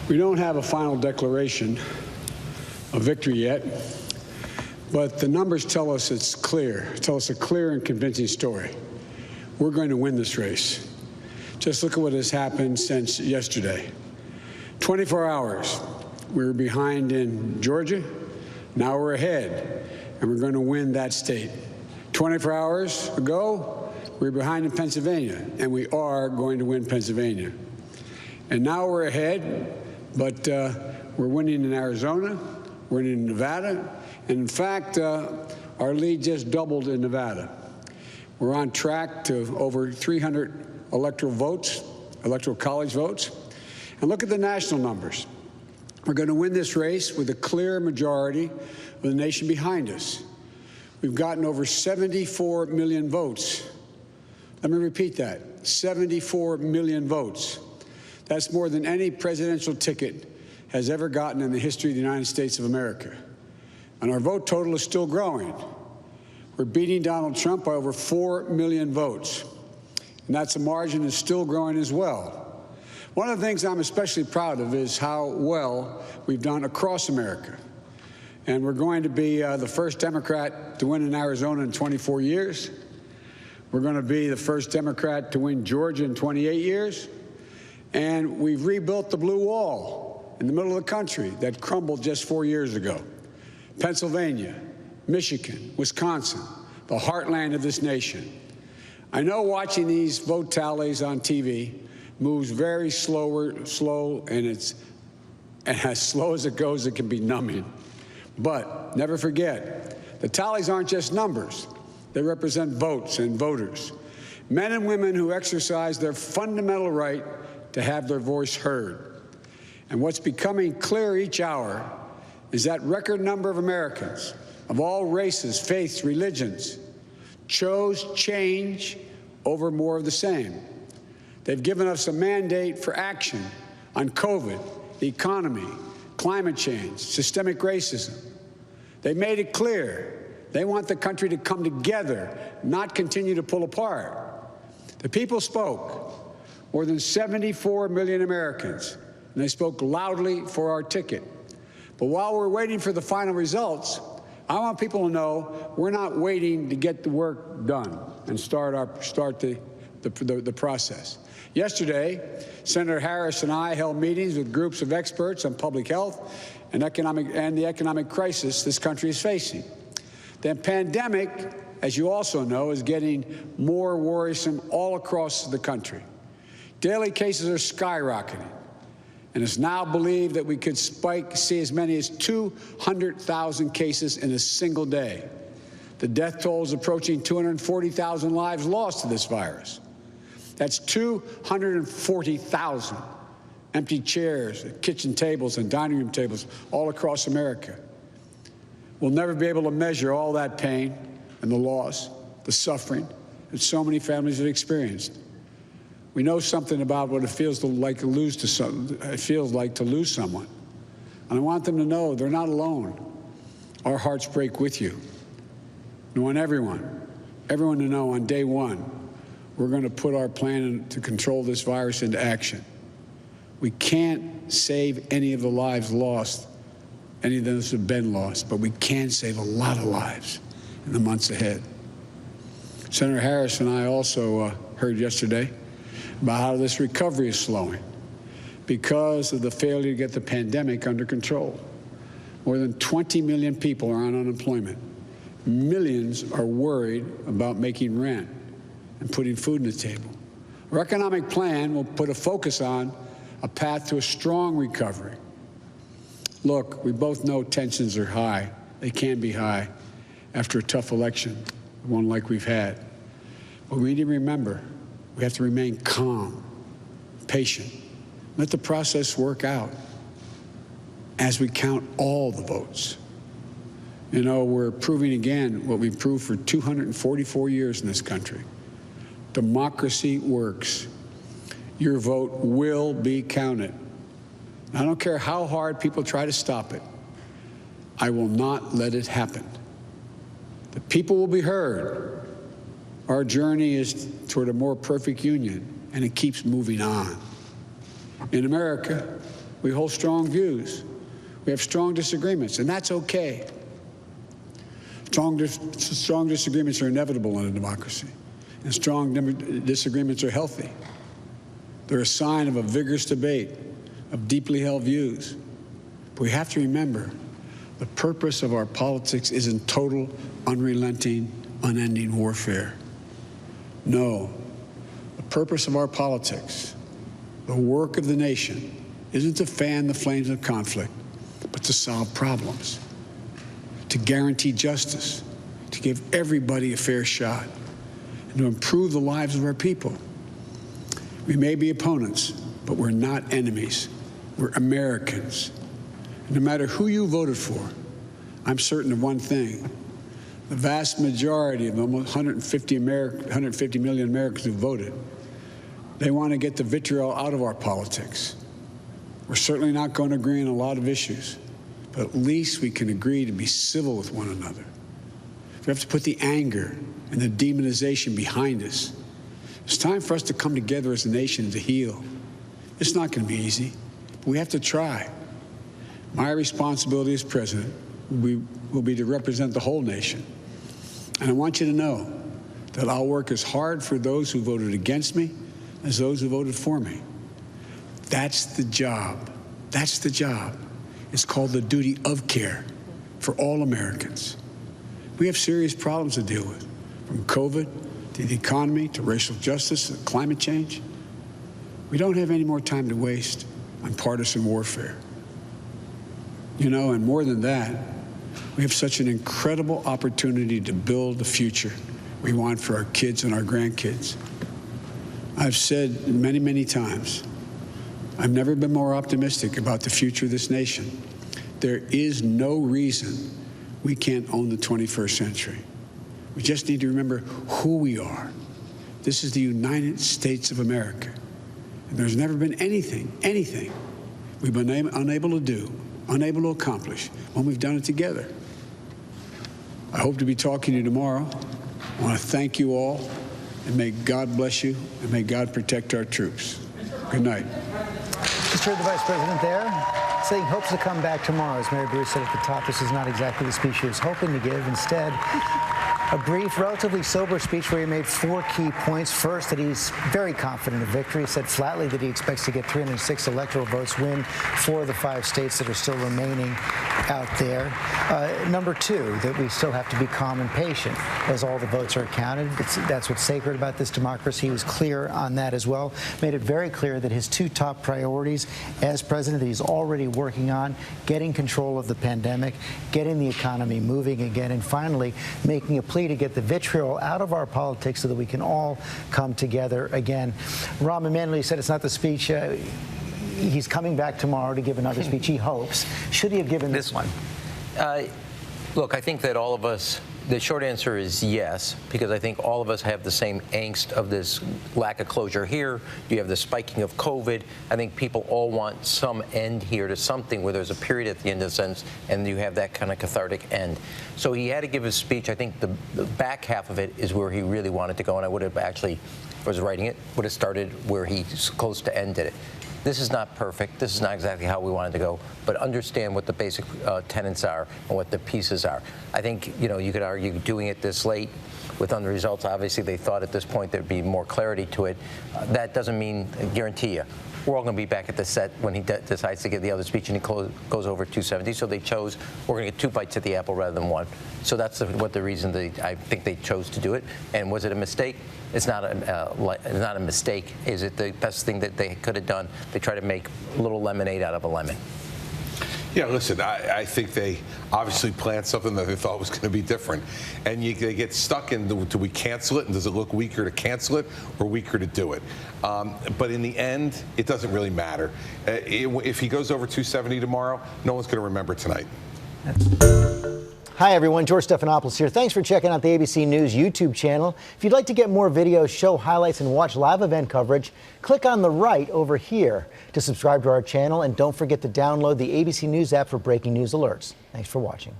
We don't have a final declaration of victory yet, but the numbers tell us it's clear, tell us a clear and convincing story. We're going to win this race. Just look at what has happened since yesterday. 24 hours, we were behind in Georgia. Now we're ahead, and we're going to win that state. 24 hours ago, we were behind in Pennsylvania, and we are going to win Pennsylvania. And now we're ahead, but we're winning in Arizona, we're winning in Nevada, and in fact, our lead just doubled in Nevada. We're on track to over 300 electoral college votes. And look at the national numbers. We're going to win this race with a clear majority of the nation behind us. We've gotten over 74 million votes. Let me repeat that, 74 million votes. That's more than any presidential ticket has ever gotten in the history of the United States of America. And our vote total is still growing. We're beating Donald Trump by over 4 million votes. And that's a margin that's still growing as well. One of the things I'm especially proud of is how well we've done across America. And we're going to be the first Democrat to win in Arizona in 24 years. We're going to be the first Democrat to win Georgia in 28 years. And we've rebuilt the blue wall in the middle of the country that crumbled just 4 years ago. Pennsylvania, Michigan, Wisconsin, the heartland of this nation. I know watching these vote tallies on TV moves very slow, and as slow as it goes, it can be numbing. But never forget, the tallies aren't just numbers. They represent votes and voters, men and women who exercise their fundamental right to have their voice heard. And what's becoming clear each hour is that record number of Americans of all races, faiths, religions chose change over more of the same. They've given us a mandate for action on COVID, the economy, climate change, systemic racism. They made it clear they want the country to come together, not continue to pull apart. The people spoke. More than 74 million Americans, and they spoke loudly for our ticket. But while we're waiting for the final results, I want people to know we're not waiting to get the work done and start the process. Yesterday, Senator Harris and I held meetings with groups of experts on public health and the economic crisis this country is facing. The pandemic, as you also know, is getting more worrisome all across the country. Daily cases are skyrocketing, and it's now believed that we could see as many as 200,000 cases in a single day. The death toll is approaching 240,000 lives lost to this virus. That's 240,000 empty chairs, kitchen tables, and dining room tables all across America. We'll never be able to measure all that pain and the loss, the suffering that so many families have experienced. We know something about what it feels like to lose someone. And I want them to know they're not alone. Our hearts break with you. I want everyone to know on day one, we're going to put our plan to control this virus into action. We can't save any of the lives lost, any of those have been lost, but we can save a lot of lives in the months ahead. Senator Harris and I also heard yesterday about how this recovery is slowing because of the failure to get the pandemic under control. More than 20 million people are on unemployment. Millions are worried about making rent and putting food on the table. Our economic plan will put a focus on a path to a strong recovery. Look, we both know tensions are high. They can be high after a tough election, one like we've had. But we need to remember, we have to remain calm, patient, let the process work out as we count all the votes. You know, we're proving again what we've proved for 244 years in this country. Democracy works. Your vote will be counted. I don't care how hard people try to stop it. I will not let it happen. The people will be heard. Our journey is toward a more perfect union, and it keeps moving on. In America, We hold strong views. We have strong disagreements, and that's okay. Strong disagreements are inevitable in a democracy, and strong disagreements are healthy. They're a sign of a vigorous debate, of deeply held views. But we have to remember, the purpose of our politics isn't total, unrelenting, unending warfare. No, the purpose of our politics, the work of the nation, isn't to fan the flames of conflict, but to solve problems, to guarantee justice, to give everybody a fair shot, and to improve the lives of our people. We may be opponents, but we're not enemies. We're Americans. And no matter who you voted for, I'm certain of one thing. The vast majority of almost 150 million Americans who voted, they want to get the vitriol out of our politics. We're certainly not going to agree on a lot of issues, but at least we can agree to be civil with one another. We have to put the anger and the demonization behind us. It's time for us to come together as a nation to heal. It's not going to be easy, but we have to try. My responsibility as president will be to represent the whole nation. And I want you to know that I'll work as hard for those who voted against me as those who voted for me. That's the job. That's the job. It's called the duty of care for all Americans. We have serious problems to deal with, from COVID to the economy to racial justice to climate change. We don't have any more time to waste on partisan warfare. You know, and more than that, we have such an incredible opportunity to build the future we want for our kids and our grandkids. I've said many, many times, I've never been more optimistic about the future of this nation. There is no reason we can't own the 21st century. We just need to remember who we are. This is the United States of America. And there's never been anything we've been unable to do, unable to accomplish when we've done it together. I hope to be talking to you tomorrow. I want to thank you all, and may God bless you, and may God protect our troops. Good night. Just heard the Vice President there saying hopes to come back tomorrow. As Mary Bruce said at the top, this is not exactly the speech he was hoping to give. Instead, a brief, relatively sober speech where he made 4 key points. First, that he's very confident of victory. He said flatly that he expects to get 306 electoral votes, win 4 of the 5 states that are still remaining out there. Number 2, that we still have to be calm and patient as all the votes are counted. That's what's sacred about this democracy. He was clear on that as well. Made it very clear that his 2 top priorities as president that he's already working on, getting control of the pandemic, getting the economy moving again, and finally making a plea to get the vitriol out of our politics so that we can all come together again. Rahm Emanuel said it's not the speech. He's coming back tomorrow to give another speech, he hopes. Should he have given this one? Look, I think that all of us, the short answer is yes, because I think all of us have the same angst of this lack of closure here. You have the spiking of COVID. I think people all want some end here to something where there's a period at the end of the sentence, and you have that kind of cathartic end. So he had to give his speech. I think the back half of it is where he really wanted to go, and I would have actually, if I was writing it, would have started where he's close to ended it. This is not perfect. This is not exactly how we wanted to go, but understand what the basic tenets are and what the pieces are. I think, you know, you could argue doing it this late with unresults. Obviously, they thought at this point there'd be more clarity to it. That doesn't mean, guarantee you, we're all going to be back at the set when he decides to give the other speech and he goes over 270. So they chose, we're going to get 2 bites at the apple rather than 1. So that's what the reason I think they chose to do it. And was it a mistake? It's not a mistake. Is it the best thing that they could have done? They try to make a little lemonade out of a lemon. Yeah, listen, I think they obviously planned something that they thought was going to be different. And they get stuck in, do we cancel it? And does it look weaker to cancel it or weaker to do it? But in the end, it doesn't really matter. If he goes over 270 tomorrow, no one's going to remember tonight. Hi, everyone. George Stephanopoulos here. Thanks for checking out the ABC News YouTube channel. If you'd like to get more videos, show highlights, and watch live event coverage, click on the right over here to subscribe to our channel. And don't forget to download the ABC News app for breaking news alerts. Thanks for watching.